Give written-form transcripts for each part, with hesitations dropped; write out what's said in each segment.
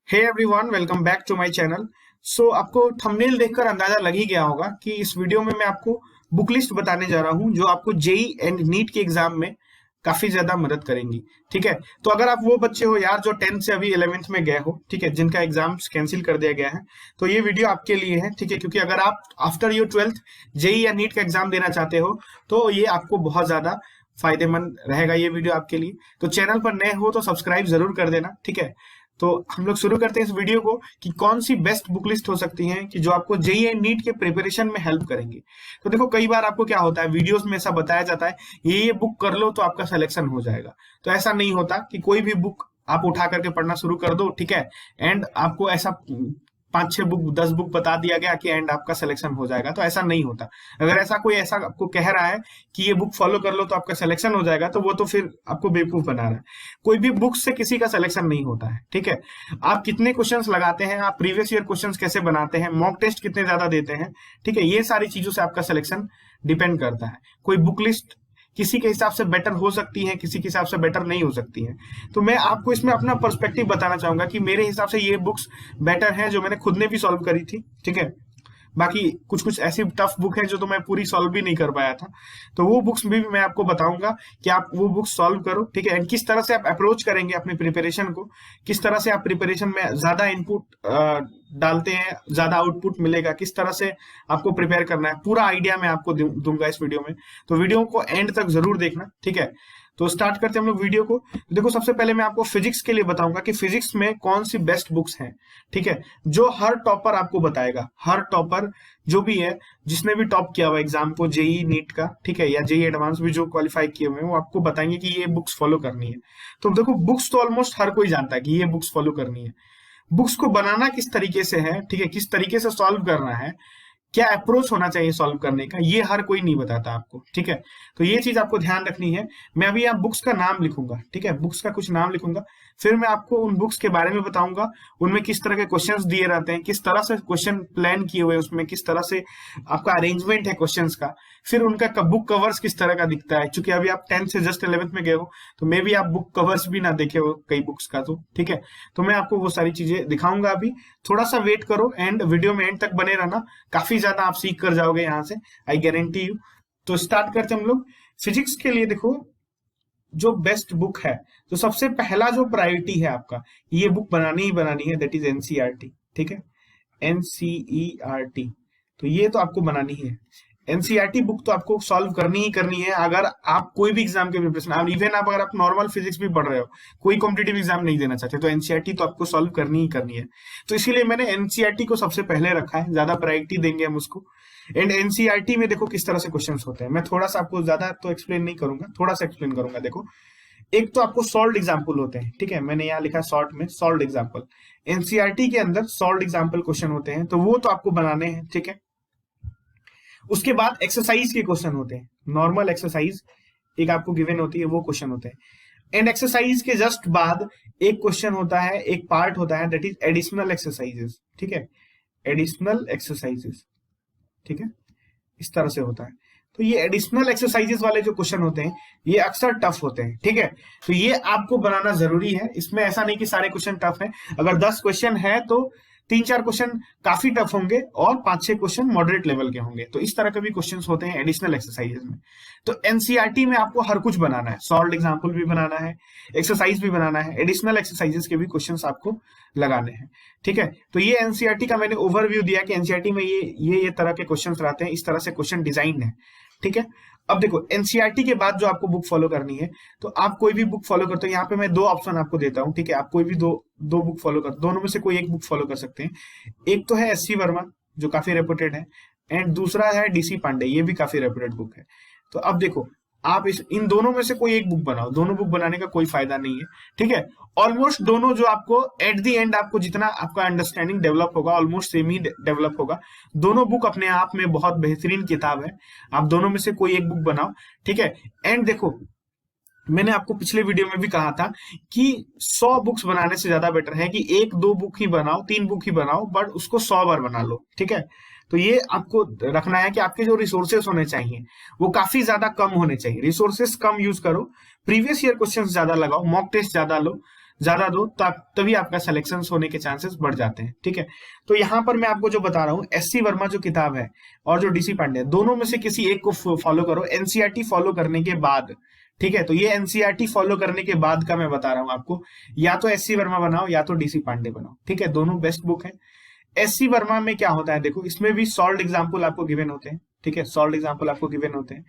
Hey everyone, welcome back to my channel. आपको thumbnail देखकर अंदाजा लग ही गया होगा कि इस वीडियो में मैं आपको बुक लिस्ट बताने जा रहा हूं जो आपको जेई एंड नीट के एग्जाम में काफी ज्यादा मदद करेंगी। ठीक है, तो अगर आप वो बच्चे हो यार जो 10th से अभी 11th में गए हो, ठीक है, जिनका एग्जाम कैंसिल कर दिया गया है, तो ये वीडियो आपके लिए है। ठीक है, क्योंकि अगर आप आफ्टर योर 12th जेई या नीट का एग्जाम देना चाहते हो तो ये आपको बहुत ज्यादा फायदेमंद रहेगा ये वीडियो आपके लिए। तो चैनल पर नए हो तो सब्सक्राइब जरूर कर देना। ठीक है, तो हम लोग शुरू करते हैं इस वीडियो को कि कौन सी बेस्ट बुक लिस्ट हो सकती है कि जो आपको जेई एंड नीट के प्रिपरेशन में हेल्प करेंगे। तो देखो, कई बार आपको क्या होता है, वीडियोस में ऐसा बताया जाता है ये बुक कर लो तो आपका सिलेक्शन हो जाएगा। तो ऐसा नहीं होता कि कोई भी बुक आप उठा करके पढ़ना शुरू कर दो, ठीक है, एंड आपको ऐसा 5-6 बुक 10 बुक बता दिया गया कि एंड आपका सिलेक्शन हो जाएगा। तो ऐसा नहीं होता। अगर ऐसा कोई ऐसा आपको कह रहा है कि ये बुक फॉलो कर लो तो आपका सिलेक्शन हो जाएगा, तो वो तो फिर आपको बेवकूफ बना रहा है। कोई भी बुक से किसी का सिलेक्शन नहीं होता है। ठीक है, आप कितने क्वेश्चंस लगाते हैं, आप प्रीवियस ईयर क्वेश्चंस कैसे बनाते हैं, मॉक टेस्ट कितने ज्यादा देते हैं, ठीक है, ये सारी चीजों से आपका सिलेक्शन डिपेंड करता है। कोई बुक लिस्ट किसी के हिसाब से बेटर हो सकती है, किसी के हिसाब से बेटर नहीं हो सकती है। तो मैं आपको इसमें अपना पर्सपेक्टिव बताना चाहूंगा कि मेरे हिसाब से ये बुक्स बेटर हैं जो मैंने खुद ने भी सॉल्व करी थी। ठीक है, बाकी कुछ कुछ ऐसी टफ बुक है जो तो मैं पूरी सॉल्व भी नहीं कर पाया था, तो वो बुक्स भी मैं आपको बताऊंगा कि आप वो बुक्स सॉल्व करो। ठीक है, एंड किस तरह से आप अप्रोच करेंगे अपनी प्रिपरेशन को, किस तरह से आप प्रिपरेशन में ज्यादा इनपुट डालते हैं, ज्यादा आउटपुट मिलेगा, किस तरह से आपको प्रिपेयर करना है, पूरा आइडिया मैं आपको दूंगा इस वीडियो में। तो वीडियो को एंड तक जरूर देखना। ठीक है, तो स्टार्ट करते हैं हम लोग वीडियो को। तो देखो, सबसे पहले मैं आपको फिजिक्स के लिए बताऊंगा कि फिजिक्स में कौन सी बेस्ट बुक्स हैं। ठीक है, जो हर टॉपर आपको बताएगा, हर टॉपर जो भी है, जिसने भी टॉप किया हुआ एग्जाम को, जेई नीट का, ठीक है, या जेई एडवांस भी जो क्वालिफाई किए हुए हैं, वो आपको बताएंगे कि ये बुक्स फॉलो करनी है। तो देखो, बुक्स तो ऑलमोस्ट हर कोई जानता है कि ये बुक्स फॉलो करनी है। बुक्स को बनाना किस तरीके से है, ठीक है, किस तरीके से सॉल्व करना है, क्या अप्रोच होना चाहिए सॉल्व करने का, ये हर कोई नहीं बताता आपको। ठीक है, तो ये चीज आपको ध्यान रखनी है। मैं अभी यहाँ बुक्स का नाम लिखूंगा, ठीक है, बुक्स का कुछ नाम लिखूंगा, फिर मैं आपको उन बुक्स के बारे में बताऊंगा, उनमें किस तरह के क्वेश्चंस दिए रहते हैं, किस तरह से क्वेश्चन प्लान किए हुए हैं, उसमें किस तरह से आपका अरेंजमेंट है क्वेश्चंस का, फिर उनका बुक कवर्स किस तरह का दिखता है। क्योंकि अभी आप 10th से जस्ट 11th में गए हो, तो मे भी आप बुक कवर्स भी ना देखे हो कई बुक्स का। तो ठीक है, तो मैं आपको वो सारी चीजें दिखाऊंगा। अभी थोड़ा सा वेट करो एंड वीडियो में एंड तक बने रहना, काफी ज्यादा आप सीख कर जाओगे यहाँ से, आई गारंटी यू। तो स्टार्ट करते हम लोग फिजिक्स के लिए। देखो, जो बेस्ट बुक है, तो सबसे पहला जो प्रायोरिटी है आपका, ये बुक बनानी ही बनानी है, दैट इज एनसीईआरटी। ठीक है, एनसीईआरटी, तो ये तो आपको बनानी है। एनसीईआरटी बुक तो आपको सॉल्व करनी ही करनी है। अगर आप कोई भी एग्जाम के प्रिपरेशन, आप इवन आप अगर आप नॉर्मल फिजिक्स भी पढ़ रहे हो, कोई कॉम्पिटेटिव एग्जाम नहीं देना चाहते, तो एनसीईआरटी तो आपको सॉल्व करनी ही करनी है। तो इसीलिए मैंने एनसीईआरटी को सबसे पहले रखा है, ज्यादा प्रायोरिटी देंगे हम उसको। एंड एनसीईआरटी में देखो किस तरह से क्वेश्चंस होते हैं। मैं थोड़ा सा आपको ज्यादा तो एक्सप्लेन नहीं करूंगा, थोड़ा सा एक्सप्लेन करूंगा। देखो, एक तो आपको सॉल्व एग्जाम्पल होते हैं, ठीक है, मैंने यहाँ लिखा शॉर्ट में सॉल्व एग्जाम्पल। एनसीईआरटी के अंदर सॉल्व एग्जाम्पल क्वेश्चन होते हैं, तो वो तो आपको बनाने हैं। ठीक है, उसके बाद एक्सरसाइज के क्वेश्चन होते हैं, नॉर्मल एक्सरसाइज एक आपको गिवन होती है, वो क्वेश्चन होते हैं। एंड एक्सरसाइज के जस्ट बाद एक क्वेश्चन होता है, एक पार्ट होता है, दैट इज एडिशनल एक्सरसाइजेस। ठीक है, एडिशनल एक्सरसाइजेस, ठीक है, इस तरह से होता है। तो ये एडिशनल एक्सरसाइजेस वाले जो क्वेश्चन होते हैं, ये अक्सर टफ होते हैं। ठीक है, तो ये आपको बनाना जरूरी है। इसमें ऐसा नहीं कि सारे क्वेश्चन टफ हैं। अगर 10 क्वेश्चन है तो 3-4 क्वेश्चन काफी टफ होंगे और 5-6 क्वेश्चन मॉडरेट लेवल के होंगे। तो इस तरह के भी क्वेश्चंस होते हैं एडिशनल एक्सरसाइजेस में। तो एनसीईआरटी में आपको हर कुछ बनाना है, सॉल्व एग्जाम्पल भी बनाना है, एक्सरसाइज भी बनाना है, एडिशनल एक्सरसाइजेस के भी क्वेश्चंस आपको लगाने हैं। ठीक है, तो ये एनसीईआरटी का मैंने ओवरव्यू दिया कि एनसीईआरटी में ये तरह के क्वेश्चंस रहते हैं, इस तरह से क्वेश्चन डिजाइन है। ठीक है, अब देखो, एनसीईआरटी के बाद जो आपको बुक फॉलो करनी है, तो आप कोई भी बुक फॉलो करते हो, यहाँ पे मैं 2 ऑप्शन आपको देता हूँ। ठीक है, आप कोई भी दो बुक फॉलो कर, दोनों में से कोई एक बुक फॉलो कर सकते हैं। एक तो है एससी वर्मा, जो काफी रेपुटेड है, एंड दूसरा है डीसी पांडे, ये भी काफी रेपुटेड बुक है। तो अब देखो, आप इन दोनों में से कोई एक बुक बनाओ, दोनों बुक बनाने का कोई फायदा नहीं है। ठीक है, ऑलमोस्ट दोनों जो आपको एट दी एंड आपको जितना आपका अंडरस्टैंडिंग डेवलप होगा, ऑलमोस्ट सेम ही डेवलप होगा। दोनों बुक अपने आप में बहुत बेहतरीन किताब है, आप दोनों में से कोई एक बुक बनाओ। ठीक है, एंड देखो, मैंने आपको पिछले वीडियो में भी कहा था कि 100 बुक्स बनाने से ज्यादा बेटर है कि 1-2 बुक ही बनाओ, 3 बुक ही बनाओ, बट उसको 100 बार बना लो। ठीक है, तो ये आपको रखना है कि आपके जो रिसोर्सेस होने चाहिए वो काफी ज्यादा कम होने चाहिए। रिसोर्सेस कम यूज करो, प्रीवियस ईयर क्वेश्चंस ज्यादा लगाओ, मॉक टेस्ट ज्यादा लो, ज्यादा दो, तभी आपका सिलेक्शन होने के चांसेस बढ़ जाते हैं। ठीक है, तो यहाँ पर मैं आपको जो बता रहा हूँ, एससी वर्मा जो किताब है और जो डीसी पांडे, दोनों में से किसी एक को फॉलो करो एनसीईआरटी फॉलो करने के बाद। ठीक है, तो ये एनसीईआरटी फॉलो करने के बाद का मैं बता रहा हूँ आपको, या तो एससी वर्मा बनाओ या तो डीसी पांडे बनाओ। ठीक है, दोनों बेस्ट बुक है। एससी वर्मा में क्या होता है देखो, इसमें भी सॉल्व एग्जाम्पल आपको गिवन होते हैं। ठीक है, सॉल्व एग्जाम्पल आपको गिवन होते हैं।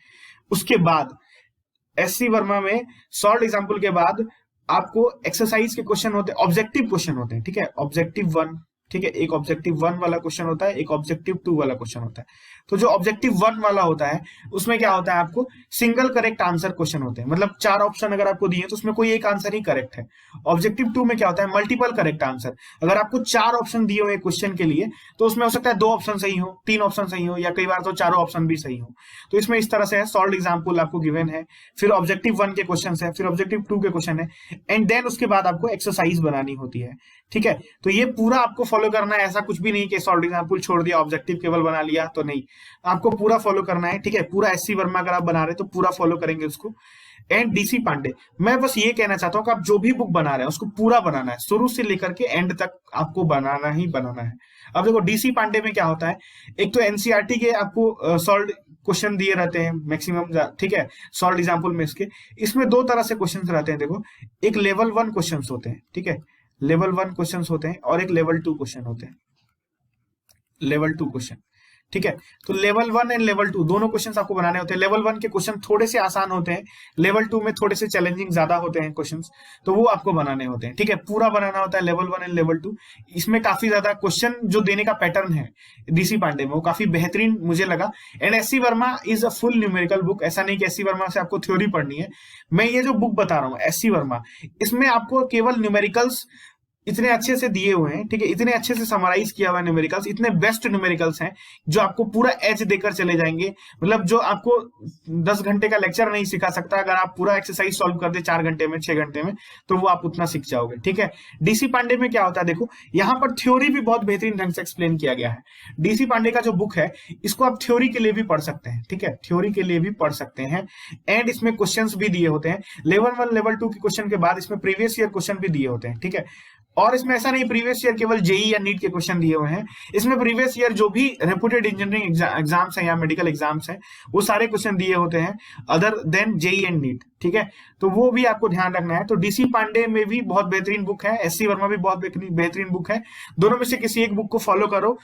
उसके बाद एससी वर्मा में सॉल्व एग्जाम्पल के बाद आपको एक्सरसाइज के क्वेश्चन होते हैं, ऑब्जेक्टिव क्वेश्चन होते हैं। ठीक है, ऑब्जेक्टिव 1, ठीक है, एक ऑब्जेक्टिव 1 वाला क्वेश्चन होता है, एक ऑब्जेक्टिव 2 वाला क्वेश्चन होता है। तो जो ऑब्जेक्टिव 1 वाला होता है उसमें क्या होता है, आपको सिंगल करेक्ट आंसर क्वेश्चन होते हैं, मतलब 4 ऑप्शन अगर आपको दिए तो उसमें कोई एक आंसर ही करेक्ट है। ऑब्जेक्टिव 2 में क्या होता है, मल्टीपल करेक्ट आंसर। अगर आपको 4 ऑप्शन दिए हुए क्वेश्चन के लिए तो उसमें हो सकता है 2 ऑप्शन सही हो, 3 ऑप्शन सही हो, या कई बार तो चारों ऑप्शन भी सही हो। तो इसमें इस तरह से है, सॉल्व एग्जाम्पल आपको गिवन है, फिर ऑब्जेक्टिव 1 के क्वेश्चन है, फिर ऑब्जेक्टिव 2 के क्वेश्चन है, एंड देन उसके बाद आपको एक्सरसाइज बनानी होती है। ठीक है, तो ये पूरा आपको फॉलो करना है, ऐसा कुछ भी नहीं कि सॉल्व एग्जाम्पल छोड़ दिया ऑब्जेक्टिव केवल बना लिया, तो नहीं, आपको पूरा फॉलो करना है। ठीक है, पूरा एससी वर्मा अगर आप बना रहे तो पूरा फॉलो करेंगे उसको। एंड डीसी पांडे, मैं बस ये कहना चाहता हूं कि आप जो भी बुक बना रहे हैं उसको पूरा बनाना है, शुरू से लेकर के एंड तक आपको बनाना ही बनाना है। अब देखो डीसी पांडे में क्या होता है, एक तो एनसीईआरटी के आपको सॉल्व क्वेश्चन दिए रहते हैं मैक्सिमम। ठीक है, सॉल्व एग्जाम्पल में इसमें 2 तरह से क्वेश्चन रहते हैं। देखो, एक लेवल 1 क्वेश्चन होते हैं। ठीक है, लेवल 1 क्वेश्चन होते हैं और एक लेवल 2 क्वेश्चन होते हैं, लेवल 2 क्वेश्चन। ठीक है, तो लेवल 1 एंड लेवल 2 दोनों क्वेश्चंस आपको बनाने होते हैं। लेवल 1 के क्वेश्चन थोड़े से आसान होते हैं, लेवल 2 में थोड़े से चैलेंजिंग ज्यादा होते हैं क्वेश्चंस, तो वो आपको बनाने होते हैं। ठीक है, पूरा बनाना होता है लेवल 1 एंड लेवल 2। इसमें काफी ज्यादा क्वेश्चन जो देने का पैटर्न है डीसी पांडे में वो काफी बेहतरीन मुझे लगा। And SC Verma is a full numerical book, ऐसा नहीं कि एससी वर्मा से आपको थ्योरी पढ़नी है। मैं ये जो बुक बता रहा हूँ एससी वर्मा, इसमें आपको केवल न्यूमेरिकल्स इतने अच्छे से दिए हुए हैं। ठीक है, इतने अच्छे से समराइज किया हुआ है न्यूमेरिकल्स, इतने बेस्ट न्यूमेरिकल्स हैं जो आपको पूरा एज देकर चले जाएंगे। मतलब जो आपको 10 घंटे का लेक्चर नहीं सिखा सकता, अगर आप पूरा एक्सरसाइज सॉल्व कर दे 4 घंटे में, 6 घंटे में, तो वो आप उतना सीख जाओगे। ठीक है, डीसी पांडे में क्या होता है देखो, यहाँ पर थ्योरी भी बहुत बेहतरीन ढंग से एक्सप्लेन किया गया है। डीसी पांडे का जो बुक है इसको आप थ्योरी के लिए भी पढ़ सकते हैं। ठीक है, थ्योरी के लिए भी पढ़ सकते हैं, एंड इसमें क्वेश्चन भी दिए होते हैं। लेवल 1 लेवल 2 के क्वेश्चन के बाद इसमें प्रीवियस ईयर क्वेश्चन भी दिए होते हैं। ठीक है, और इसमें ऐसा नहीं प्रीवियस ईयर केवल जेई या नीट के क्वेश्चन दिए हुए हैं, इसमें प्रीवियस ईयर जो भी रेपुटेड इंजीनियरिंग एग्जाम्स हैं या मेडिकल एग्जाम्स हैं वो सारे क्वेश्चन दिए होते हैं, other than JEE and NEET. ठीक है, तो वो भी आपको ध्यान रखना है। तो डीसी पांडे में भी बहुत बेहतरीन बुक है, एससी वर्मा भी बहुत बेहतरीन बुक है, दोनों में से किसी एक बुक को फॉलो करो।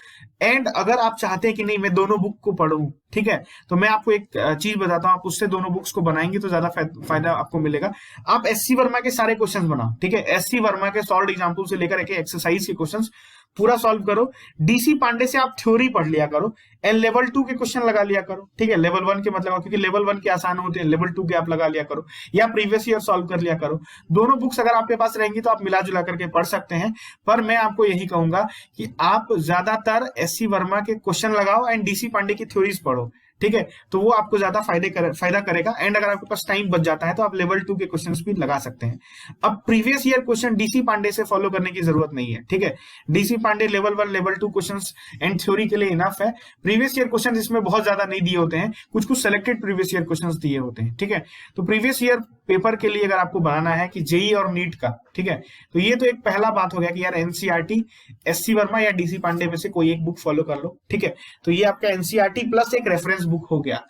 एंड अगर आप चाहते हैं कि नहीं मैं दोनों बुक को पढ़ूं, ठीक है, तो मैं आपको एक चीज बताता हूं, आप उससे दोनों बुक्स को बनाएंगे तो ज्यादा फायदा आपको मिलेगा। आप एससी वर्मा के सारे क्वेश्चन बनाओ। ठीक है, एससी वर्मा के सॉल्व एग्जाम्पल से लेकर के एक्सरसाइज के क्वेश्चंस पूरा सॉल्व करो। डीसी पांडे से आप थ्योरी पढ़ लिया करो एंड लेवल 2 के क्वेश्चन लगा लिया करो। ठीक है, लेवल 1 के मतलब, क्योंकि लेवल 1 के आसान होते हैं, लेवल 2 के आप लगा लिया करो या प्रीवियस ईयर सॉल्व कर लिया करो। दोनों बुक्स अगर आपके पास रहेंगी तो आप मिला जुला करके पढ़ सकते हैं, पर मैं आपको यही कहूंगा कि आप ज्यादातर एससी वर्मा के क्वेश्चन लगाओ एंड डीसी पांडे की थ्योरीज पढ़ो। ठीक है, तो वो आपको ज्यादा फायदा करेगा। एंड अगर आपके पास टाइम बच जाता है तो आप लेवल 2 के क्वेश्चंस भी लगा सकते हैं। अब previous year question DC Pandey से फॉलो करने की जरूरत नहीं है। ठीक है, DC Pandey level 1 level 2 questions and theory के लिए इनफ है। प्रीवियस ईयर क्वेश्चन इसमें बहुत ज्यादा नहीं दिए होते हैं, कुछ सेलेक्टेड प्रीवियस ईयर क्वेश्चंस दिए होते हैं। ठीक है, तो प्रीवियस ईयर पेपर के लिए अगर आपको बनाना है कि जेई और नीट का, ठीक है, तो ये तो एक पहला बात हो गया कि यार एनसीईआरटी, एससी वर्मा या डीसी पांडे में से कोई एक बुक फॉलो कर लो। ठीक है, तो ये आपका एनसीईआरटी प्लस एक रेफरेंस बुक हो गया।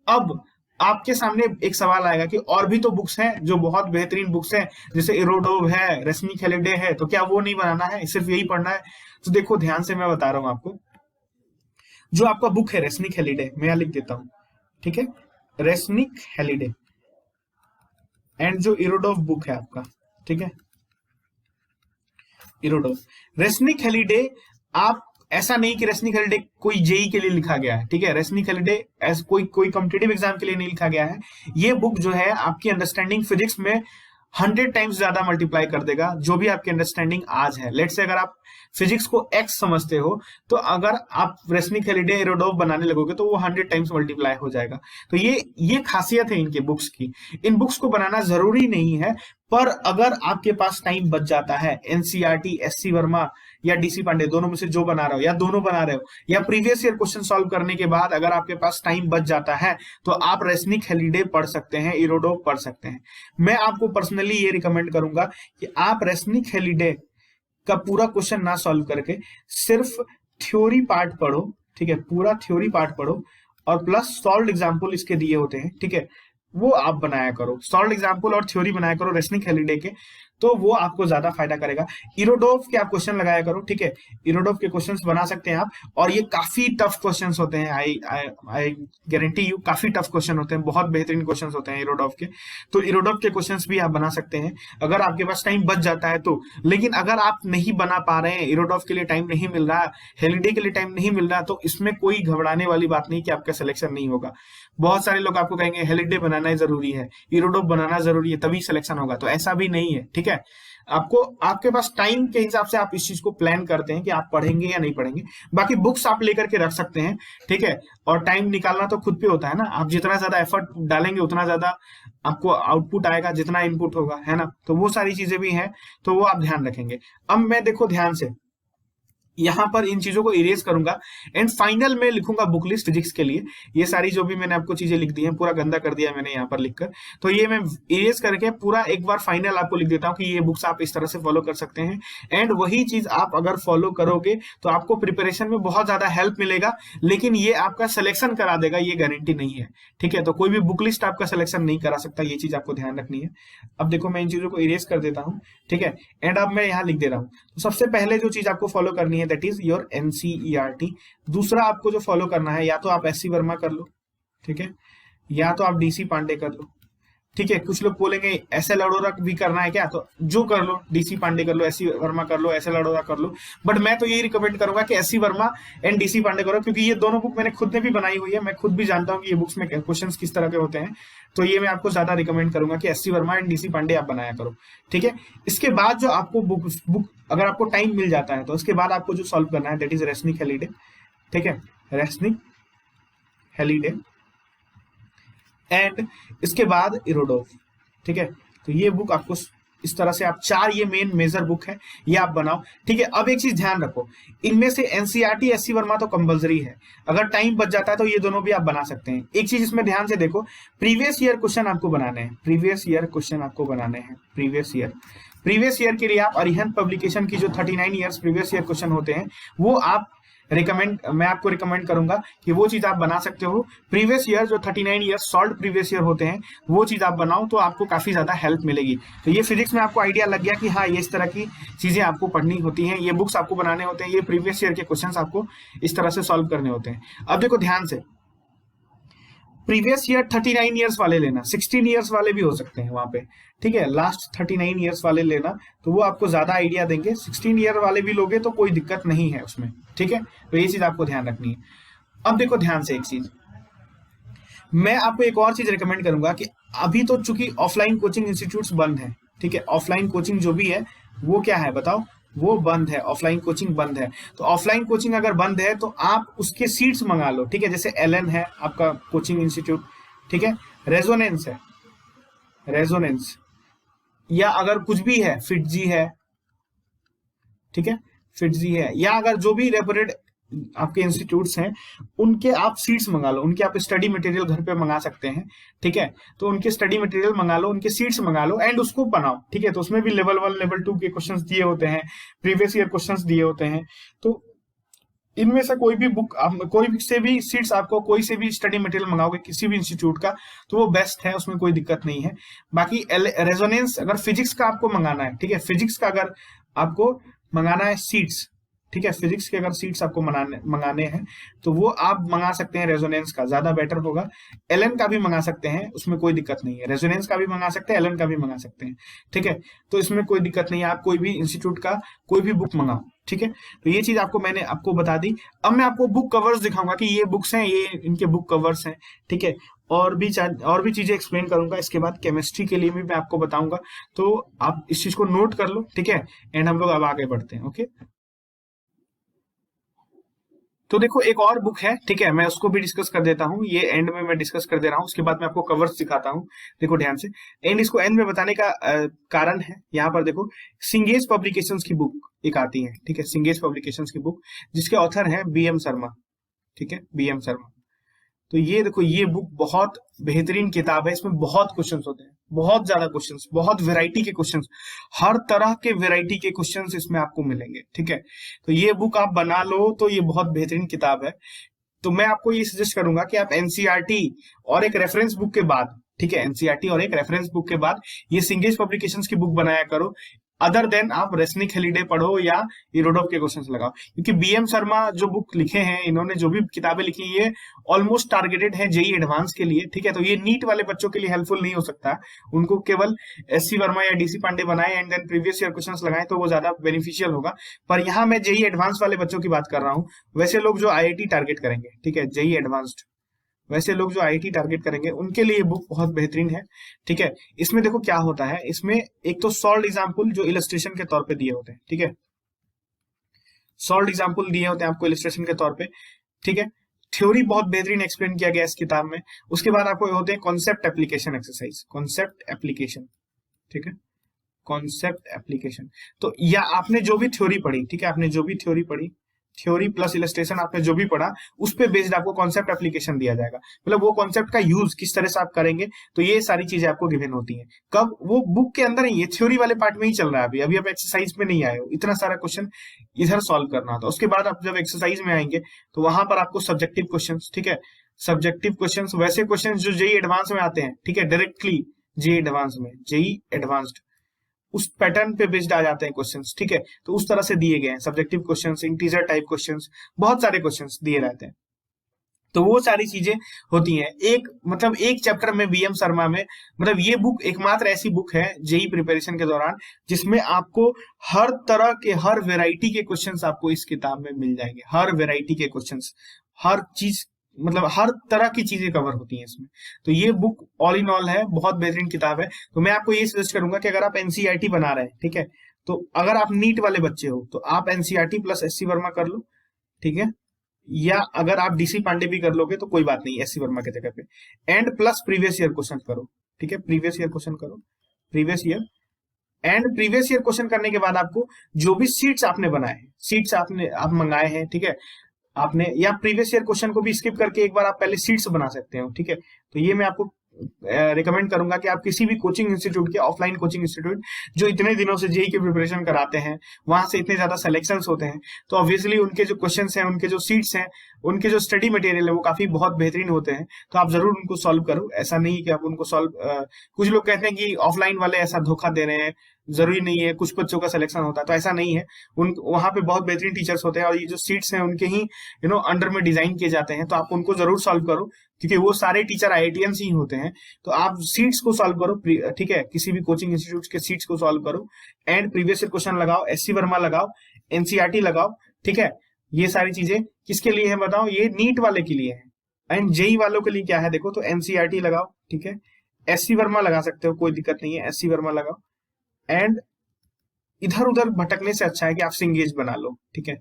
अब आपके सामने एक सवाल आएगा कि और भी तो बुक्स हैं जो बहुत बेहतरीन बुक्स हैं, जैसे इरोडोव है, रेस्निक हेलिडे है, तो क्या वो नहीं बनाना है, सिर्फ यही पढ़ना है? तो देखो ध्यान से मैं बता रहा हूं आपको, जो आपका बुक है रेस्निक हेलिडे, मैं यहां लिख देता हूं। ठीक है, रेस्निक हेलिडे एंड जो इरोडोव बुक है आपका, ठीक है, इरोडोव, रेस्निक हेलिडे, आप ऐसा नहीं कि रेस्निक हेलिडे कोई जेई के लिए लिखा गया है। ठीक है, रेस्निक हेलिडे ऐसा कोई कॉम्पिटिटिव एग्जाम के लिए नहीं लिखा गया है। ये बुक जो है आपकी अंडरस्टैंडिंग फिजिक्स में 100 टाइम्स ज्यादा मल्टीप्लाई कर देगा जो भी आपकी अंडरस्टैंडिंग आज है। लेट्स से अगर आप फिजिक्स को एक्स समझते हो तो अगर आप रेस्निक हेलिडे इरोडोव बनाने लगोगे तो वो 100 टाइम्स मल्टीप्लाई हो जाएगा। तो ये खासियत है इनके बुक्स की। इन बुक्स को बनाना जरूरी नहीं है, पर अगर आपके पास टाइम बच जाता है, एनसीईआरटी, एससी वर्मा या डीसी पांडे दोनों में से जो बना रहे हो या दोनों बना रहे हो, या प्रीवियस ईयर क्वेश्चन सॉल्व करने के बाद अगर आपके पास टाइम बच जाता है तो आप रेसनिक हेलिडे पढ़ सकते हैं, इरोडोव पढ़ सकते हैं। मैं आपको पर्सनली ये रिकमेंड करूंगा कि आप रेसनिक हेलिडे का पूरा क्वेश्चन ना सॉल्व करके सिर्फ थ्योरी पार्ट पढ़ो, ठीक है, पूरा थ्योरी पार्ट पढ़ो और प्लस सॉल्व एग्जाम्पल इसके दिए होते हैं, ठीक है, वो आप बनाया करो, सॉल्व एग्जाम्पल और थ्योरी बनाया करो रेसनिक हेलिडे के, तो वो आपको ज्यादा फायदा करेगा। इरोडोव के आप क्वेश्चन लगाया करो, ठीक है, इरोडोव के क्वेश्चंस बना सकते हैं आप, और ये काफी टफ क्वेश्चंस होते हैं, आई गारंटी यू काफी टफ क्वेश्चन होते हैं, बहुत बेहतरीन क्वेश्चंस होते हैं इरोडोव के। तो इरोडोव के क्वेश्चंस भी आप बना सकते हैं अगर आपके पास टाइम बच जाता है तो। लेकिन अगर आप नहीं बना पा रहे हैं, इरोडोव के लिए टाइम नहीं मिल रहा, हेलिडे के लिए टाइम नहीं मिल रहा, तो इसमें कोई घबराने वाली बात नहीं कि आपका सिलेक्शन नहीं होगा। बहुत सारे लोग आपको कहेंगे हेलिडे बनाना जरूरी है, इरोडोव बनाना जरूरी है तभी सिलेक्शन होगा, तो ऐसा भी नहीं है, ठीक है। आपको आपके पास टाइम के हिसाब से आप इस चीज को प्लान करते हैं कि आप पढ़ेंगे या नहीं पढ़ेंगे। बाकी बुक्स आप लेकर के रख सकते हैं, ठीक है, और टाइम निकालना तो खुद पे होता है ना, आप जितना ज्यादा एफर्ट डालेंगे उतना ज्यादा आपको आउटपुट आएगा, जितना इनपुट होगा, है ना। तो वो सारी चीजें भी हैं, तो वो आप ध्यान रखेंगे। अब मैं देखो ध्यान से यहां पर इन चीजों को इरेज करूंगा एंड फाइनल में लिखूंगा बुक लिस्ट फिजिक्स के लिए। ये सारी जो भी मैंने आपको चीजें लिख दी हैं, पूरा गंदा कर दिया मैंने यहाँ पर लिखकर, तो ये मैं इरेज करके पूरा एक बार फाइनल आपको लिख देता हूँ कि ये बुक्स आप इस तरह से फॉलो कर सकते हैं। एंड वही चीज आप अगर फॉलो करोगे तो आपको प्रिपरेशन में बहुत ज्यादा हेल्प मिलेगा, लेकिन ये आपका सिलेक्शन करा देगा ये गारंटी नहीं है, ठीक है। तो कोई भी बुक लिस्ट आपका सिलेक्शन नहीं करा सकता, ये चीज आपको ध्यान रखनी है। अब देखो मैं इन चीजों को इरेज कर देता हूँ, ठीक है, एंड अब मैं यहाँ लिख दे रहा हूँ। तो सबसे पहले जो चीज आपको फॉलो करनी है दैट इज योर एनसीईआरटी। दूसरा आपको जो फॉलो करना है, या तो आप एससी वर्मा कर लो, ठीक है, या तो आप डीसी पांडे कर लो, ठीक है। कुछ लोग बोलेंगे एसएल अरोरा भी करना है क्या, तो जो कर लो, डीसी पांडे कर लो, एससी वर्मा कर लो, एसएल अरोरा कर लो, बट मैं तो यही रिकमेंड करूंगा कि SC Verma and DC Pandey करो, क्योंकि ये दोनों बुक मैंने खुद ने भी बनाई हुई है, मैं खुद भी जानता हूँ कि ये बुक्स में क्वेश्चंस किस तरह के होते हैं, तो ये मैं आपको ज्यादा रिकमेंड करूंगा कि SC Verma and DC Pandey आप बनाया करो, ठीक है। इसके बाद जो आपको बुक अगर आपको टाइम मिल जाता है तो उसके बाद आपको जो सॉल्व करना है दैट इज रेसनिक हेलिडे, ठीक है, रेसनिक हेलिडे एंड इसके बाद इरोडोव, ठीक है। तो ये बुक आपको इस तरह से आप चार ये मेन मेजर बुक है, ये आप बनाओ, ठीक है। अब एक चीज ध्यान रखो, इनमें से एनसीईआरटी, एससी वर्मा तो कंपलसरी है, अगर टाइम बच जाता है तो ये दोनों भी आप बना सकते हैं। एक चीज इसमें ध्यान से देखो, प्रीवियस ईयर क्वेश्चन आपको बनाने हैं, प्रीवियस ईयर क्वेश्चन आपको बनाने हैं, प्रीवियस ईयर के लिए आप अरिहंत पब्लिकेशन की जो 39 ईयर्स प्रीवियस ईयर क्वेश्चन होते हैं वो आप मैं आपको रिकमेंड करूंगा कि वो चीज आप बना सकते हो। प्रीवियस ईयर जो 39 ईयर्स सॉल्व प्रीवियस ईयर होते हैं वो चीज आप बनाओ, तो आपको काफी ज्यादा हेल्प मिलेगी। तो ये फिजिक्स में आपको आइडिया लग गया कि हाँ, ये इस तरह की चीजें आपको पढ़नी होती हैं, ये बुक्स आपको बनाने होते हैं, ये प्रीवियस ईयर के क्वेश्चंस आपको इस तरह से सॉल्व करने होते हैं। अब देखो ध्यान से, प्रीवियस ईयर 39 ईयर्स वाले लेना, 16 ईयर्स वाले भी हो सकते हैं वहां पे, ठीक है, लास्ट 39 ईयर्स वाले लेना, तो वो आपको ज्यादा आइडिया देंगे। 16 ईयर वाले भी लोगे तो कोई दिक्कत नहीं है उसमें, ठीक है। तो ये चीज आपको ध्यान रखनी है। अब देखो ध्यान से एक चीज, मैं आपको एक और चीज रिकमेंड करूंगा कि अभी तो चूंकि ऑफलाइन कोचिंग इंस्टीट्यूट्स बंद है, ठीक है, ऑफलाइन कोचिंग जो भी है वो क्या है बताओ, वो बंद है, ऑफलाइन कोचिंग बंद है। तो ऑफलाइन कोचिंग अगर बंद है तो आप उसके सीट्स मंगा लो, ठीक है, जैसे एलएन है आपका कोचिंग इंस्टीट्यूट, ठीक है, रेजोनेंस है, रेजोनेंस, या अगर कुछ भी है, फिटजी है, ठीक है, फिटजी है, या अगर जो भी रेपुटेड आपके इंस्टीट्यूट्स हैं उनके आप सीट्स मंगा लो, उनके आप स्टडी मटेरियल घर पे मंगा सकते हैं, ठीक है। तो उनके स्टडी मटेरियल मंगा लो, उनके सीट्स मंगा लो एंड उसको बनाओ, ठीक है। तो उसमें भी लेवल 1 लेवल 2 के क्वेश्चंस दिए होते हैं, प्रीवियस ईयर क्वेश्चंस दिए होते हैं। तो इनमें से कोई भी बुक, कोई से भी सीट्स आपको, कोई से भी स्टडी मटेरियल मंगाओगे किसी भी इंस्टीट्यूट का तो वो बेस्ट है, उसमें कोई दिक्कत नहीं है। बाकी रेजोनेंस अगर फिजिक्स का आपको मंगाना है, ठीक है, फिजिक्स का अगर आपको मंगाना है सीट्स, ठीक है, फिजिक्स के अगर सीट्स आपको मंगाने हैं तो वो आप मंगा सकते हैं, रेजोनेंस का ज्यादा बेटर होगा। एलएन का भी मंगा सकते हैं, उसमें कोई दिक्कत नहीं है, रेजोनेंस का भी मंगा सकते हैं, एलएन का भी मंगा सकते हैं, ठीक है। तो इसमें कोई दिक्कत नहीं है, आप कोई भी इंस्टीट्यूट का कोई भी बुक मंगाओ, ठीक है। तो ये चीज मैंने आपको बता दी। अब मैं आपको बुक कवर्स दिखाऊंगा कि ये बुक्स हैं, ये इनके बुक कवर्स हैं, ठीक है, और भी चीजें एक्सप्लेन करूंगा। इसके बाद केमिस्ट्री के लिए भी मैं आपको बताऊंगा, तो आप इस चीज को नोट कर लो, ठीक है। एंड हम लोग अब आगे बढ़ते हैं, ओके। तो देखो एक और बुक है, ठीक है, मैं उसको भी डिस्कस कर देता हूँ, ये एंड में मैं डिस्कस कर दे रहा हूँ, उसके बाद मैं आपको कवर्स दिखाता हूँ। देखो ध्यान से, एंड इसको एंड में बताने का कारण है, यहाँ पर देखो सिंगेज पब्लिकेशंस की बुक एक आती है, ठीक है, सिंगेज पब्लिकेशंस की बुक, जिसके ऑथर है बी एम शर्मा, ठीक है, बी एम शर्मा। तो ये देखो, ये बुक बहुत बेहतरीन किताब है, इसमें बहुत क्वेश्चंस होते हैं, बहुत ज्यादा क्वेश्चंस, बहुत वैरायटी के क्वेश्चंस, हर तरह के वैरायटी के क्वेश्चंस इसमें आपको मिलेंगे, ठीक है। तो ये बुक आप बना लो तो ये बहुत बेहतरीन किताब है। तो मैं आपको ये सजेस्ट करूंगा कि आप एनसीईआरटी और एक रेफरेंस बुक के बाद, ठीक है, एनसीईआरटी और एक रेफरेंस बुक के बाद ये सिंगेज पब्लिकेशंस की बुक बनाया करो, अदर देन आप रेसनिक हेलिडे पढ़ो या इरोडोव के क्वेश्चंस लगाओ, क्योंकि बीएम शर्मा जो बुक लिखे हैं, इन्होंने जो भी किताबें लिखी हैं, ये ऑलमोस्ट टारगेटेड है जेई एडवांस के लिए, ठीक है। तो ये नीट वाले बच्चों के लिए हेल्पफुल नहीं हो सकता, उनको केवल एससी वर्मा या डीसी पांडे बनाए and then previous year questions लगाए तो वो ज्यादा बेनिफिशियल होगा। पर यहाँ मैं जेई एडवांस वाले बच्चों की बात कर रहा हूँ, वैसे लोग जो आईआईटी टारगेट करेंगे, ठीक है, जेई एडवांस्ड, वैसे लोग जो आईआईटी टारगेट करेंगे उनके लिए ये बुक बहुत बेहतरीन है, ठीक है। इसमें देखो क्या होता है, इसमें एक तो सॉल्व एग्जाम्पल जो इलस्ट्रेशन के तौर पे दिए होते हैं, ठीक है, सॉल्व एग्जाम्पल दिए होते हैं आपको इलस्ट्रेशन के तौर पे, ठीक है। थ्योरी बहुत बेहतरीन एक्सप्लेन किया गया है इस किताब में। उसके बाद आपको होते हैं concept application exercise, concept application, ठीक है, कॉन्सेप्ट एप्लीकेशन। तो या आपने जो भी थ्योरी पढ़ी, ठीक है, आपने जो भी थ्योरी पढ़ी, थ्योरी प्लस इलस्ट्रेशन आपने जो भी पढ़ा, उस पे बेस्ड आपको कॉन्सेप्ट एप्लीकेशन दिया जाएगा, मतलब वो कॉन्सेप्ट का यूज किस तरह से आप करेंगे। तो ये सारी चीजें आपको गिवन होती हैं, कब, वो बुक के अंदर ही, ये थ्योरी वाले पार्ट में ही चल रहा है अभी, अभी आप एक्सरसाइज में नहीं आए हो, इतना सारा क्वेश्चन इधर सॉल्व करना था। उसके बाद आप जब एक्सरसाइज में आएंगे तो वहां पर आपको सब्जेक्टिव क्वेश्चन, ठीक है, सब्जेक्टिव क्वेश्चन, वैसे क्वेश्चन जो जेई एडवांस में आते हैं, ठीक है, डायरेक्टली जेई एडवांस में, जेई एडवांस्ड उस पैटर्न पे बेस्ड आ जाते हैं क्वेश्चंस, ठीक है। तो उस तरह से दिए गए हैं subjective questions, integer type questions, बहुत सारे क्वेश्चंस दिए रहते हैं। तो वो सारी चीजें होती हैं, एक मतलब एक चैप्टर में बीएम शर्मा में, मतलब ये बुक एकमात्र ऐसी बुक है जेई प्रिपरेशन के दौरान जिसमें आपको हर तरह के, हर वेराइटी के क्वेश्चंस आपको इस किताब में मिल जाएंगे, हर वेराइटी के क्वेश्चंस, हर चीज, मतलब हर तरह की चीजें कवर होती हैं इसमें। तो ये बुक ऑल इन ऑल है, बहुत बेहतरीन किताब है। तो मैं आपको ये सजेस्ट करूंगा कि अगर आप एनसीईआरटी बना रहे हैं, ठीक है, तो अगर आप नीट वाले बच्चे हो तो आप एनसीईआरटी प्लस एससी वर्मा कर लो, ठीक है, या अगर आप डीसी पांडे भी कर लोगे तो कोई बात नहीं, एससी वर्मा की जगह पे, and plus previous year question करो, ठीक है, प्रीवियस ईयर क्वेश्चन करो, previous year, and previous year question करने के बाद आपको जो भी सीट्स आपने बनाए हैं, सीट्स आपने आप मंगाए हैं, ठीक है, आपने, या प्रीवियस ईयर क्वेश्चन को भी स्किप करके एक बार आप पहले सीट्स बना सकते हो, ठीक है। तो ये मैं आपको रिकमेंड करूंगा कि आप किसी भी कोचिंग इंस्टीट्यूट के, ऑफलाइन कोचिंग इंस्टीट्यूट जो इतने दिनों से जेई की प्रिपरेशन कराते हैं, वहां से इतने ज्यादा सिलेक्शंस होते हैं, तो ऑब्वियसली उनके जो क्वेश्चंस हैं, उनके जो सीट्स हैं, उनके जो स्टडी मटेरियल है वो काफी बहुत बेहतरीन होते हैं। तो आप जरूर उनको सॉल्व करो, ऐसा नहीं कि आप उनको सॉल्व, कुछ लोग कहते हैं कि ऑफलाइन वाले ऐसा धोखा दे रहे हैं, जरूरी नहीं है, कुछ बच्चों का सिलेक्शन होता है, तो ऐसा नहीं है, उन वहां पे बहुत बेहतरीन टीचर्स होते हैं और ये जो सीट्स हैं उनके ही अंडर में डिजाइन किए जाते हैं, तो आप उनको जरूर सॉल्व करो, क्योंकि वो सारे टीचर आईआईटीएंस ही होते हैं। तो आप सीट्स को सॉल्व करो, ठीक है, किसी भी कोचिंग इंस्टीट्यूट के सीट्स को सॉल्व करो, एंड प्रीवियस ईयर क्वेश्चन लगाओ, एससी वर्मा लगाओ, एनसीईआरटी लगाओ, ठीक है। ये सारी चीजें किसके लिए है बताओ, ये नीट वाले के लिए है। एंड जेई वालों के लिए क्या है देखो, तो एनसीईआरटी लगाओ, ठीक है, एससी वर्मा लगा सकते हो, कोई दिक्कत नहीं है, एससी वर्मा लगाओ, एंड इधर उधर भटकने से अच्छा है कि आप सिंगेज बना लो, ठीक है,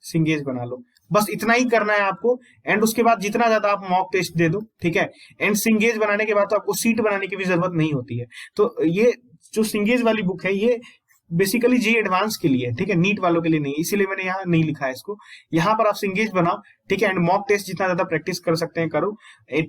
सिंगेज बना लो, बस इतना ही करना है आपको। एंड उसके बाद जितना ज्यादा आप मॉक टेस्ट दे दो, ठीक है, एंड सिंगेज बनाने के बाद तो आपको सीट बनाने की भी जरूरत नहीं होती है। तो ये जो सिंगेज वाली बुक है ये बेसिकली जी एडवांस के लिए, ठीक है, नीट वालों के लिए नहीं, इसीलिए मैंने यहाँ नहीं लिखा है इसको। यहाँ पर आप सिंगेज बनाओ, ठीक है, एंड मॉक टेस्ट जितना ज्यादा प्रैक्टिस कर सकते हैं करो,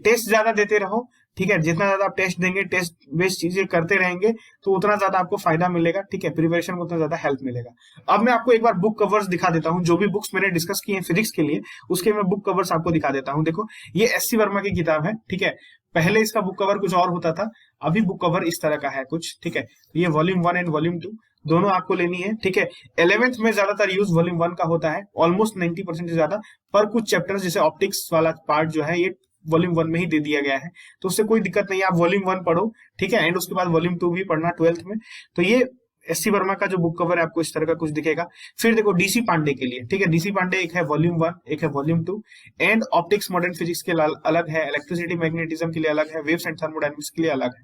टेस्ट ज्यादा देते रहो, ठीक है, जितना ज्यादा आप टेस्ट देंगे, टेस्ट बेस्ड चीजें करते रहेंगे तो उतना ज्यादा आपको फायदा मिलेगा, ठीक है, प्रिपरेशन को उतना ज्यादा हेल्प मिलेगा। अब मैं आपको एक बार बुक कवर्स दिखा देता हूँ, जो भी बुक्स मैंने डिस्कस की हैं फिजिक्स के लिए, उसके मैं बुक कवर्स आपको दिखा देता हूँ। देखो ये एससी वर्मा की किताब है, ठीक है, पहले इसका बुक कवर कुछ और होता था, अभी बुक कवर इस तरह का है कुछ, ठीक है। तो ये वॉल्यूम 1 एंड वॉल्यूम 2 दोनों आपको लेनी है, ठीक है। 11th में ज्यादातर यूज वॉल्यूम 1 का होता है, ऑलमोस्ट 90% से ज्यादा, पर कुछ चैप्टर्स जैसे ऑप्टिक्स वाला पार्ट जो है ये वॉल्यूम 1 में ही दे दिया गया है, तो उससे कोई दिक्कत नहीं है, आप वॉल्यूम 1 पढ़ो, ठीक है, एंड उसके बाद वॉल्यूम 2 भी पढ़ना 12th में। तो ये एससी वर्मा का जो बुक कवर है आपको इस तरह का कुछ दिखेगा। फिर देखो डीसी पांडे के लिए, ठीक है, डीसी पांडे एक है वॉल्यूम 1, एक है volume 2, and optics modern physics के लिए अलग है, इलेक्ट्रिसिटी मैग्नेटिज्म के लिए अलग है, वेव्स एंड थर्मोडायनामिक्स के लिए अलग है,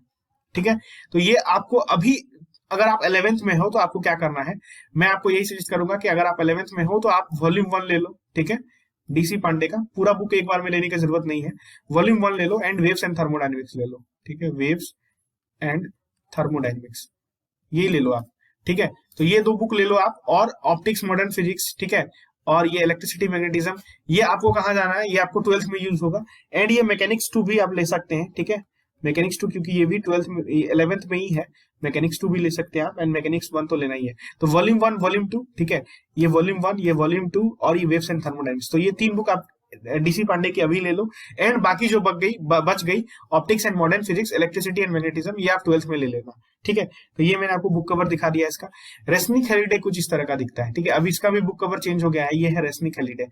ठीक है। तो ये आपको अभी, अगर आप 11th में हो तो आपको क्या करना है, मैं आपको यही सजेस्ट करूंगा कि अगर आप 11th में हो तो आप वॉल्यूम 1 ले लो, ठीक है, डीसी पांडे का पूरा बुक एक बार में लेने की जरूरत नहीं है, वॉल्यूम 1 ले लो एंड वेव्स एंड थर्मोडायनेमिक्स ले लो, ठीक है, वेव्स एंड थर्मोडायनेमिक्स ये ले लो आप, ठीक है। तो ये दो बुक ले लो आप, और ऑप्टिक्स मॉडर्न फिजिक्स, ठीक है, और ये इलेक्ट्रिसिटी मैग्नेटिज्म, ये आपको कहाँ जाना है, ये आपको 12th में यूज होगा। एंड ये मैकेनिक्स 2 भी आप ले सकते हैं, ठीक है, मैकेनिक्स 2 क्योंकि ये भी 12th में 11th में ही है, मैकेनिक्स 2 भी ले सकते हैं आप, एंड मैकेनिक्स 1 तो लेना ही है। तो वॉल्यूम 1 वॉल्यूम 2, ठीक है, ये वॉल्यूम 1 ये वॉल्यूम 2 और ये वेव्स एंड थर्मोडायनेमिक्स, तो ये 3 बुक आप डीसी पांडे की अभी ले लो। एंड बाकी जो बच गई optics and modern physics, electricity and magnetism, ये आप 12th में ले लेना, ठीक है। तो ये मैंने आपको बुक कवर दिखा दिया इसका। रेस्निक हेलिडे कुछ इस तरह का दिखता है, ठीक है, अब इसका भी बुक कवर चेंज हो गया है, ये है रेस्निक हेलिडे।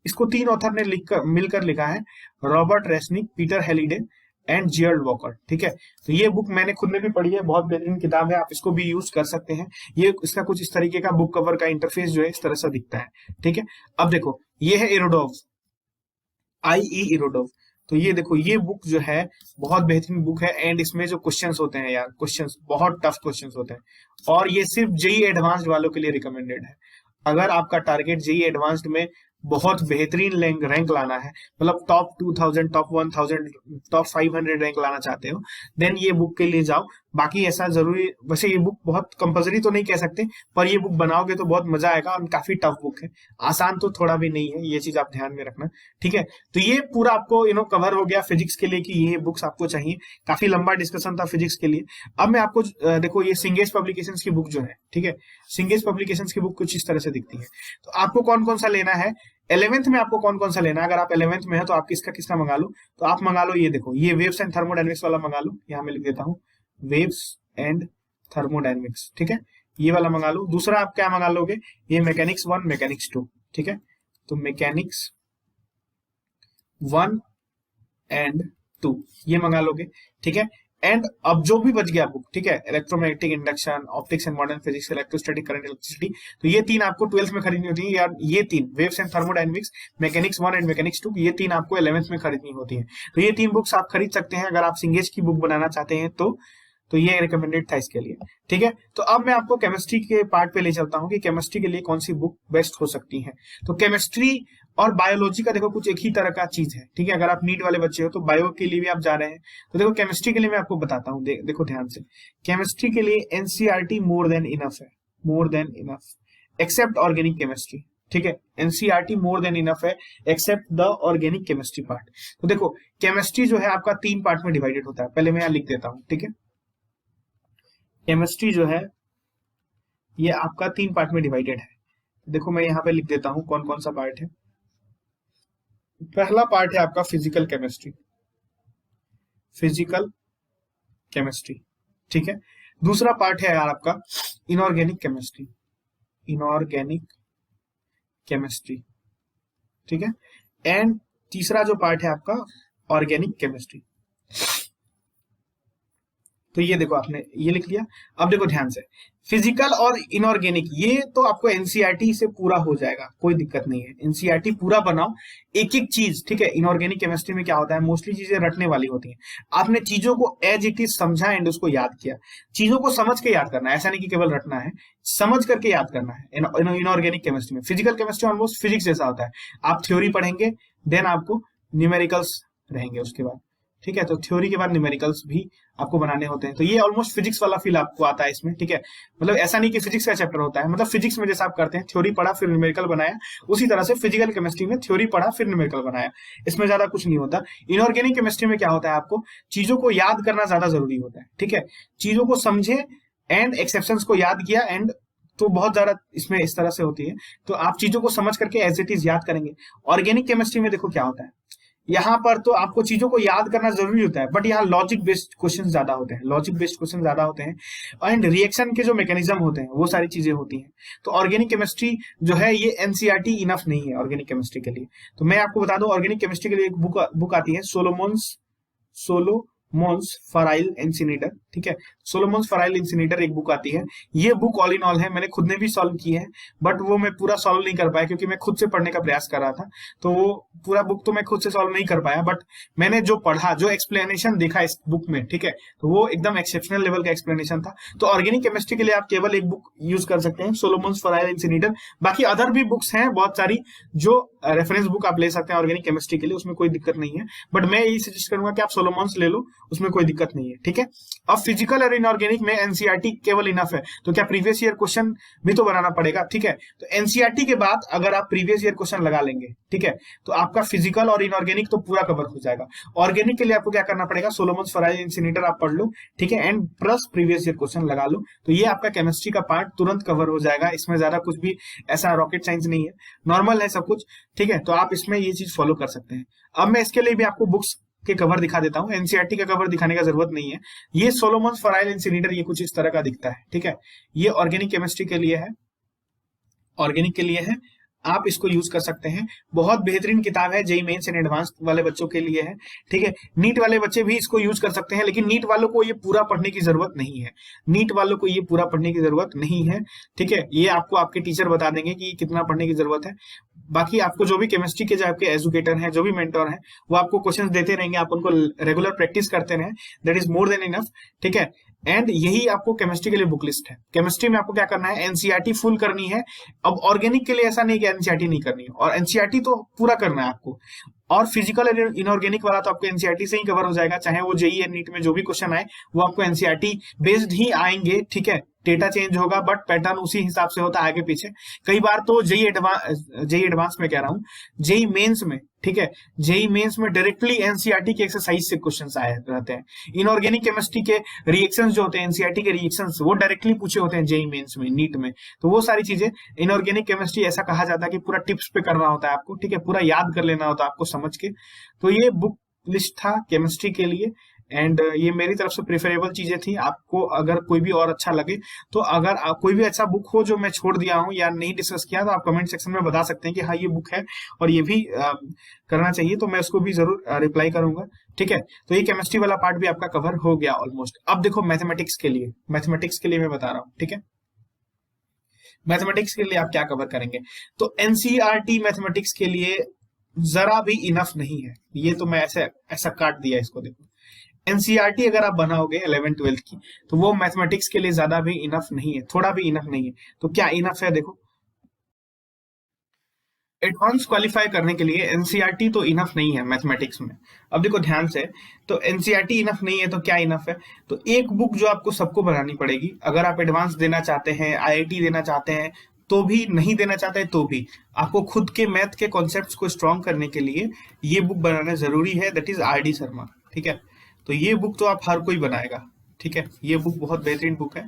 इसको 3 ऑथर ने मिलकर लिखा है, Robert Resnick, Peter Halliday and Jearl Walker, ठीक है। तो ये बुक मैंने खुद ने भी पढ़ी है, बहुत बेहतरीन किताब है, आप इसको भी यूज कर सकते हैं। ये इसका कुछ इस तरीके का बुक कवर का इंटरफेस जो है इस तरह से दिखता है, ठीक है। अब देखो ये है इरोडोव, IE इरोडोव। तो ये देखो ये बुक जो है बहुत बेहतरीन बुक है, एंड इसमें जो क्वेश्चंस होते हैं यार, क्वेश्चंस बहुत टफ क्वेश्चंस होते हैं, और ये सिर्फ जेई एडवांस्ड वालों के लिए रिकमेंडेड है। अगर आपका टारगेट जेई एडवांस्ड में बहुत बेहतरीन रैंक लाना है, मतलब टॉप 2000 टॉप 1000 टॉप 500 रैंक लाना चाहते हो, देन ये बुक के लिए जाओ। बाकी ऐसा जरूरी, वैसे ये बुक बहुत कंपलसरी तो नहीं कह सकते, पर ये बुक बनाओगे तो बहुत मजा आएगा, और काफी टफ बुक है, आसान तो थोड़ा भी नहीं है, ये चीज आप ध्यान में रखना, ठीक है। तो ये पूरा आपको कवर हो गया फिजिक्स के लिए कि ये बुक्स आपको चाहिए। काफी लंबा डिस्कशन था फिजिक्स के लिए। अब मैं आपको देखो ये सिंगेज पब्लिकेशंस की बुक जो है, ठीक है, सिंगेज पब्लिकेशंस की बुक कुछ इस तरह से दिखती है। तो आपको कौन कौन सा लेना है, 11th में आपको कौन कौन सा लेना है, अगर आप 11th में है तो आप किसका किसका मंगा लो, तो आप मंगा लो ये देखो, ये वेव्स एंड थर्मोडायनेमिक्स वाला मंगा लो, यहाँ मैं लिख देता हूँ वेव्स एंड थर्मोडायनेमिक्स, ठीक है, ये वाला मंगा लो। दूसरा आप क्या मंगा लोगे, ये मैकेनिक्स 1 मैकेनिक्स 2, ठीक है, तो मैकेनिक्स 1 एंड 2 ये मंगा लोगे, ठीक है। एंड अब जो भी बच गया बुक, ठीक है, electromagnetic induction, optics and modern physics, electrostatic current, electricity, तो ये 3 आपको 12th में खरीदनी होती है यार। ये 3 waves and thermodynamics, mechanics 1 and mechanics 2, ये 3 आपको 11th में खरीदनी होती है। तो ये 3 बुक्स आप खरीद सकते हैं अगर आप सिंगेज की बुक बनाना चाहते हैं तो ये रिकमेंडेड था इसके लिए, ठीक है। तो अब मैं आपको केमिस्ट्री के पार्ट पे ले चलता हूँ कि केमिस्ट्री के लिए कौन सी बुक बेस्ट हो सकती है। तो केमिस्ट्री और बायोलॉजी का देखो कुछ एक ही तरह का चीज है, ठीक है। अगर आप नीट वाले बच्चे हो तो बायो के लिए भी आप जा रहे हैं, तो देखो केमिस्ट्री के लिए मैं आपको बताता हूँ, देखो ध्यान से, केमिस्ट्री के लिए एनसीईआरटी मोर देन इनफ है, more than enough, except organic chemistry, ठीक है, एनसीईआरटी मोर देन इनफ है except the organic chemistry part. तो देखो केमिस्ट्री जो है आपका 3 पार्ट में डिवाइडेड होता है, पहले मैं यहाँ लिख देता हूँ, ठीक है। केमिस्ट्री जो है ये आपका 3 पार्ट में डिवाइडेड है। देखो मैं यहाँ पे लिख देता हूँ कौन कौन सा पार्ट है। पहला पार्ट है आपका फिजिकल केमिस्ट्री, फिजिकल केमिस्ट्री, ठीक है। दूसरा पार्ट है यार आपका इनऑर्गेनिक केमिस्ट्री, इनऑर्गेनिक केमिस्ट्री, ठीक है। एंड तीसरा जो पार्ट है आपका ऑर्गेनिक केमिस्ट्री। तो ये देखो आपने ये लिख लिया। अब देखो ध्यान से, फिजिकल और इनऑर्गेनिक ये तो आपको एनसीईआरटी से पूरा हो जाएगा, कोई दिक्कत नहीं है, एनसीईआरटी पूरा बनाओ एक एक चीज, ठीक है। इनऑर्गेनिक केमिस्ट्री में क्या होता है, मोस्टली चीजें रटने वाली होती हैं, आपने चीजों को एज इट इज समझा एंड उसको याद किया। चीजों को समझ के याद करना है, ऐसा नहीं कि केवल रटना है, समझ करके याद करना है। इनऑर्गेनिक केमिस्ट्री में, फिजिकल केमिस्ट्री ऑलमोस्ट फिजिक्स जैसा होता है, आप थ्योरी पढ़ेंगे देन आपको न्यूमेरिकल्स रहेंगे उसके बाद, ठीक है। तो थ्योरी के बाद न्यूमेरिकल्स भी आपको बनाने होते हैं, तो ये ऑलमोस्ट फिजिक्स वाला फील आपको आता है इसमें, ठीक है। मतलब ऐसा नहीं कि फिजिक्स का चैप्टर होता है, मतलब फिजिक्स में जैसा आप करते हैं थ्योरी पढ़ा फिर न्यूमेरिकल बनाया, उसी तरह से फिजिकल केमिस्ट्री में थ्योरी पढ़ा फिर न्यूमेरिकल बनाया, इसमें ज्यादा कुछ नहीं होता। इनऑर्गेनिक केमिस्ट्री में क्या होता है, आपको चीजों को याद करना ज्यादा जरूरी होता है, ठीक है। चीजों को समझे एंड एक्सेप्शंस को याद किया, एंड तो बहुत ज्यादा इसमें इस तरह से होती है, तो आप चीजों को समझ करके एज इट इज याद करेंगे। ऑर्गेनिक केमिस्ट्री में देखो क्या होता है, यहाँ पर तो आपको चीजों को याद करना जरूरी होता है, बट यहाँ लॉजिक बेस्ड क्वेश्चन ज्यादा होते हैं, लॉजिक बेस्ड क्वेश्चन ज्यादा होते हैं, एंड रिएक्शन के जो मैकेनिज्म होते हैं वो सारी चीजें होती हैं। तो ऑर्गेनिक केमिस्ट्री जो है ये एनसीईआरटी इनफ नहीं है ऑर्गेनिक केमिस्ट्री के लिए। तो मैं आपको बता दूं ऑर्गेनिक केमिस्ट्री के लिए एक बुक आती है, सोलोमोन्स सोलोमॉन्स फराइल इंसिनेटर, ठीक है। सोलोमॉन्स फराइल इंसिनेटर एक बुक आती है। ये बुक ऑल इन ऑल है, मैंने खुद ने भी सॉल्व की है, बट वो मैं पूरा सॉल्व नहीं कर पाया क्योंकि मैं खुद से पढ़ने का प्रयास कर रहा था, तो वो पूरा बुक तो मैं खुद से सॉल्व नहीं कर पाया। बट मैंने जो पढ़ा, जो एक्सप्लेनेशन देखा इस बुक में, ठीक है, तो वो एकदम एक्सेप्शनल लेवल का एक्सप्लेनेशन था। तो ऑर्गेनिक केमिस्ट्री के लिए आप केवल एक बुक यूज कर सकते हैं, सोलोमॉन्स फराइल इंसिनेटर। बाकी अदर भी बुक्स हैं बहुत सारी, जो रेफरेंस बुक आप ले सकते हैं ऑर्गेनिक केमिस्ट्री के लिए, उसमें कोई दिक्कत नहीं है। बट मैं यही सजेस्ट करूंगा कि आप सोलोमॉन्स ले लो, उसमें कोई दिक्कत नहीं है, ठीक है। अब फिजिकल और इनऑर्गेनिक में एनसीईआरटी केवल इनफ है, तो क्या प्रीवियस ईयर क्वेश्चन भी तो बनाना पड़ेगा, ठीक है। तो एनसीईआरटी के बाद अगर आप प्रीवियस ईयर क्वेश्चन लगा लेंगे, ठीक है, तो आपका फिजिकल और इनऑर्गेनिक तो पूरा कवर हो जाएगा। ऑर्गेनिक के लिए आपको क्या करना पड़ेगा, सोलोमॉन्स फराइल इंसिनेटर आप पढ़ लो, ठीक है, and plus previous year question लगा लो, तो ये आपका केमिस्ट्री का पार्ट तुरंत कवर हो जाएगा। इसमें ज्यादा कुछ भी ऐसा रॉकेट साइंस नहीं है, नॉर्मल है सब कुछ, ठीक है। तो आप इसमें ये चीज फॉलो कर सकते हैं। अब मैं इसके लिए भी आपको बुक्स के कवर दिखा देता हूं, एनसीईआरटी का कवर दिखाने का जरूरत नहीं है। ये सोलोमॉन्स फराइल इंसिनेटर ये कुछ इस तरह का दिखता है, ठीक है। ये ऑर्गेनिक केमिस्ट्री के लिए है, ऑर्गेनिक के लिए है, आप इसको यूज कर सकते हैं। बहुत बेहतरीन किताब है, जेईई मेंस एंड एडवांस वाले बच्चों के लिए है, ठीक है। नीट वाले बच्चे भी इसको यूज कर सकते हैं, लेकिन नीट वालों को ये पूरा पढ़ने की जरूरत नहीं है, नीट वालों को ये पूरा पढ़ने की जरूरत नहीं है, ठीक है। ये आपको आपके टीचर बता देंगे कि कितना पढ़ने की जरूरत है। बाकी आपको जो भी केमिस्ट्री के जो आपके एजुकेटर हैं, जो भी मेंटर हैं, वो आपको क्वेश्चंस देते रहेंगे, आप उनको रेगुलर प्रैक्टिस करते रहें, that is more than enough, ठीक है। एंड यही आपको केमिस्ट्री के लिए बुक लिस्ट है। केमिस्ट्री में आपको क्या करना है, एनसीईआरटी फुल करनी है। अब ऑर्गेनिक के लिए ऐसा नहीं कि एनसीईआरटी नहीं करनी है, और एनसीईआरटी तो पूरा करना है आपको, और फिजिकल इनऑर्गेनिक वाला तो आपको एनसीईआरटी से ही कवर हो जाएगा, चाहे वो जेईई या नीट में जो भी क्वेश्चन आए वो आपको एनसीईआरटी बेस्ड ही आएंगे, ठीक है। डेटा चेंज होगा बट पैटर्न उसी हिसाब से होता है आगे पीछे। कई बार तो जेईई एडवांस में कह रहा हूँ, जेईई मेंस में, ठीक है, जेईई मेंस में डायरेक्टली एनसीईआरटी के एक्सरसाइज से क्वेश्चंस आए रहते हैं। इनऑर्गेनिक केमिस्ट्री के रिएक्शंस जो होते हैं, एनसीईआरटी के रिएक्शंस, वो डायरेक्टली पूछे होते हैं जेईई मेंस में, नीट में। तो वो सारी चीजें इनऑर्गेनिक केमिस्ट्री ऐसा कहा जाता है कि पूरा टिप्स पे करना होता है आपको, ठीक है, पूरा याद कर लेना होता है आपको समझ के। तो ये बुक लिस्ट था केमिस्ट्री के लिए, एंड ये मेरी तरफ से प्रेफरेबल चीजें थी। आपको अगर कोई भी और अच्छा लगे, तो अगर कोई भी अच्छा बुक हो जो मैं छोड़ दिया हूं या नहीं डिस्कस किया, तो आप कमेंट सेक्शन में बता सकते हैं कि हाँ ये बुक है और ये भी करना चाहिए, तो मैं उसको भी जरूर रिप्लाई करूंगा, ठीक है। तो ये केमिस्ट्री वाला पार्ट भी आपका कवर हो गया ऑलमोस्ट। अब देखो मैथमेटिक्स के लिए, मैथमेटिक्स के लिए मैं बता रहा हूँ, ठीक है। मैथमेटिक्स के लिए आप क्या कवर करेंगे, तो एनसीईआरटी मैथमेटिक्स के लिए जरा भी इनफ नहीं है। ये तो मैं ऐसा काट दिया इसको, देखो एनसीईआरटी अगर आप बनाओगे 11th-12th की, तो वो मैथमेटिक्स के लिए ज्यादा भी इनफ नहीं है, थोड़ा भी इनफ नहीं है। तो क्या इनफ है, देखो एडवांस क्वालिफाई करने के लिए एनसीईआरटी तो इनफ नहीं है मैथमेटिक्स में। अब देखो ध्यान से, तो एनसीईआरटी इनफ नहीं है तो क्या इनफ है, तो एक बुक जो आपको सबको बनानी पड़ेगी। अगर आप एडवांस देना चाहते हैं, आईआईटी देना चाहते हैं तो भी, नहीं देना चाहते हैं तो भी, आपको खुद के मैथ के कॉन्सेप्ट्स को स्ट्रॉन्ग करने के लिए ये बुक बनाना जरूरी है, that is R D Sharma, ठीक है। तो ये बुक तो आप हर कोई बनाएगा, ठीक है। ये बुक बहुत बेहतरीन बुक है।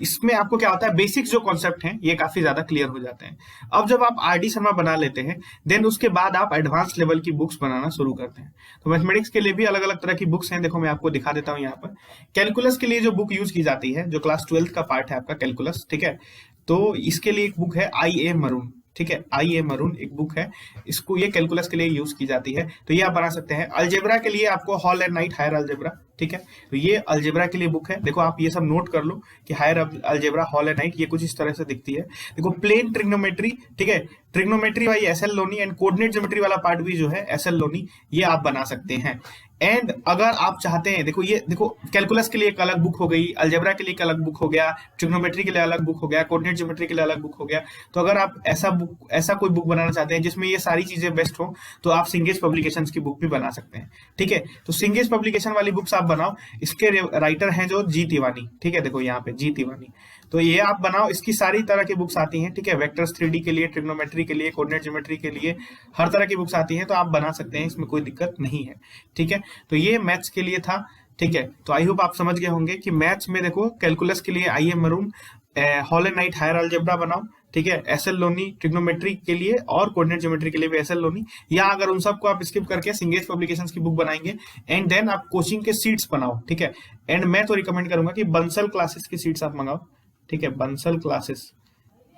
इसमें आपको क्या होता है, बेसिक्स जो कॉन्सेप्ट हैं ये काफी ज्यादा क्लियर हो जाते हैं। अब जब आप आर डी शर्मा बना लेते हैं, देन उसके बाद आप एडवांस लेवल की बुक्स बनाना शुरू करते हैं। तो मैथमेटिक्स के लिए भी अलग अलग तरह की बुक्स हैं, देखो मैं आपको दिखा देता हूँ यहाँ पर। कैलकुलस के लिए जो बुक यूज की जाती है, जो क्लास 12th का पार्ट है आपका कैलकुलस, ठीक है, तो इसके लिए एक बुक है आई ए मरून, ठीक है, आई ए मरून एक बुक है, इसको ये कैलकुलस के लिए यूज की जाती है, तो ये आप बना सकते हैं। अलजेब्रा के लिए आपको Hall and Knight higher algebra, ठीक है, तो ये अलजेब्रा के लिए बुक है। देखो आप ये सब नोट कर लो कि higher algebra, Hall and Knight, ये कुछ इस तरह से दिखती है। देखो प्लेन ट्रिग्नोमेट्री, ठीक है, ट्रिग्नोमेट्री भाई S L Loni, and coordinate geometry वाला पार्ट भी जो है एस एल लोनी, ये आप बना सकते हैं। एंड अगर आप चाहते हैं, देखो ये देखो कैलकुलस के लिए एक अलग बुक हो गई, अलजेब्रा के लिए एक अलग बुक हो गया, ट्रिग्नोमेट्री के लिए अलग बुक हो गया, कोऑर्डिनेट ज्योमेट्री के लिए अलग बुक हो गया। तो अगर आप ऐसा कोई बुक बनाना चाहते हैं जिसमें ये सारी चीजें बेस्ट हो, तो आप सिंगेज पब्लिकेशंस की बुक भी बना सकते हैं, ठीक है। तो सिंगेज पब्लिकेशन वाली बुक्स आप बनाओ, इसके राइटर हैं जो जी तिवानी, ठीक है, देखो यहाँ पे जी तिवानी, तो ये आप बनाओ, इसकी सारी तरह की बुक्स आती हैं, ठीक है, वेक्टर्स 3D के लिए, ट्रिग्नोमेट्री के लिए, कोऑर्डिनेट ज्योमेट्री के लिए, हर तरह की बुक्स आती हैं, तो आप बना सकते हैं, इसमें कोई दिक्कत नहीं है, ठीक है। तो ये मैथ्स के लिए था, ठीक है। तो आई होप आप समझ गए होंगे कि मैथ्स में देखो कैलकुलस के लिए I A Maron, Hall and Knight higher algebra बनाओ, ठीक है, एस एल लोनी ट्रिग्नोमेट्री के लिए और कोऑर्डिनेट ज्योमेट्री के लिए भी एस एल लोनी, या अगर उन सबको आप स्किप करके सिंगेज पब्लिकेशंस की बुक बनाएंगे, एंड देन आप कोचिंग के सीट्स बनाओ, ठीक है। एंड मैं तो रिकमेंड करूंगा कि बंसल क्लासेस की सीट्स आप मंगाओ, ठीक है, बंसल क्लासेस,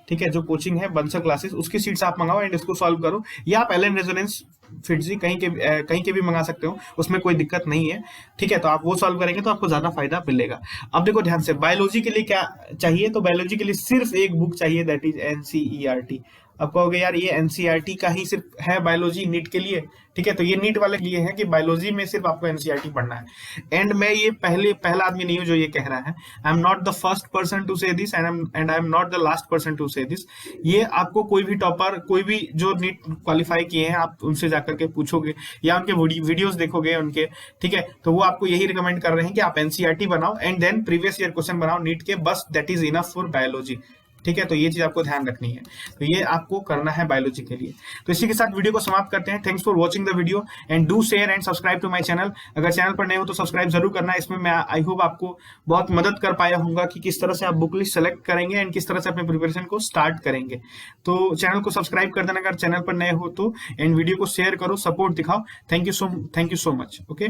ठीक है, जो कोचिंग है बंसल क्लासेस, उसकी सीट्स आप मंगाओ एंड इसको सॉल्व करो, या आप एलन रेजोनेंस फिटजी कहीं के भी मंगा सकते हो, उसमें कोई दिक्कत नहीं है। ठीक है, तो आप वो सॉल्व करेंगे तो आपको ज्यादा फायदा मिलेगा। अब देखो ध्यान से, बायोलॉजी के लिए क्या चाहिए, तो बायोलॉजी के लिए सिर्फ एक बुक चाहिए, दैट इज एनसीईआरटी। अब कहोगे यार ये एनसीईआरटी का ही सिर्फ है बायोलॉजी नीट के लिए, ठीक है, तो ये नीट वाले के लिए है कि बायोलॉजी में सिर्फ आपको एनसीईआरटी पढ़ना है। एंड मैं ये पहला आदमी नहीं हूं जो ये कह रहा है। I am not the first person to say this and I am not the last person to say this. ये आपको कोई भी टॉपर, कोई भी जो नीट क्वालिफाई किए हैं, आप उनसे जाकर के पूछोगे या उनके वीडियोस देखोगे उनके, ठीक है, तो वो आपको यही रिकमेंड कर रहे हैं कि आप एनसीईआरटी बनाओ and then previous year question बनाओ नीट के, बस that is enough for biology. ठीक है, तो ये चीज आपको ध्यान रखनी है, तो ये आपको करना है बायोलॉजी के लिए। तो इसी के साथ वीडियो को समाप्त करते हैं। Thanks for watching the video and do share and subscribe to my channel. अगर चैनल पर नए हो तो सब्सक्राइब जरूर करना। इसमें मैं आई होप आपको बहुत मदद कर पाया हूँ कि किस तरह से आप बुक लिस्ट सेलेक्ट करेंगे एंड किस तरह से अपने प्रिपरेशन को स्टार्ट करेंगे। तो चैनल को सब्सक्राइब कर देना अगर चैनल पर नए हो तो, एंड वीडियो को शेयर करो, सपोर्ट दिखाओ। Thank you so much. Okay.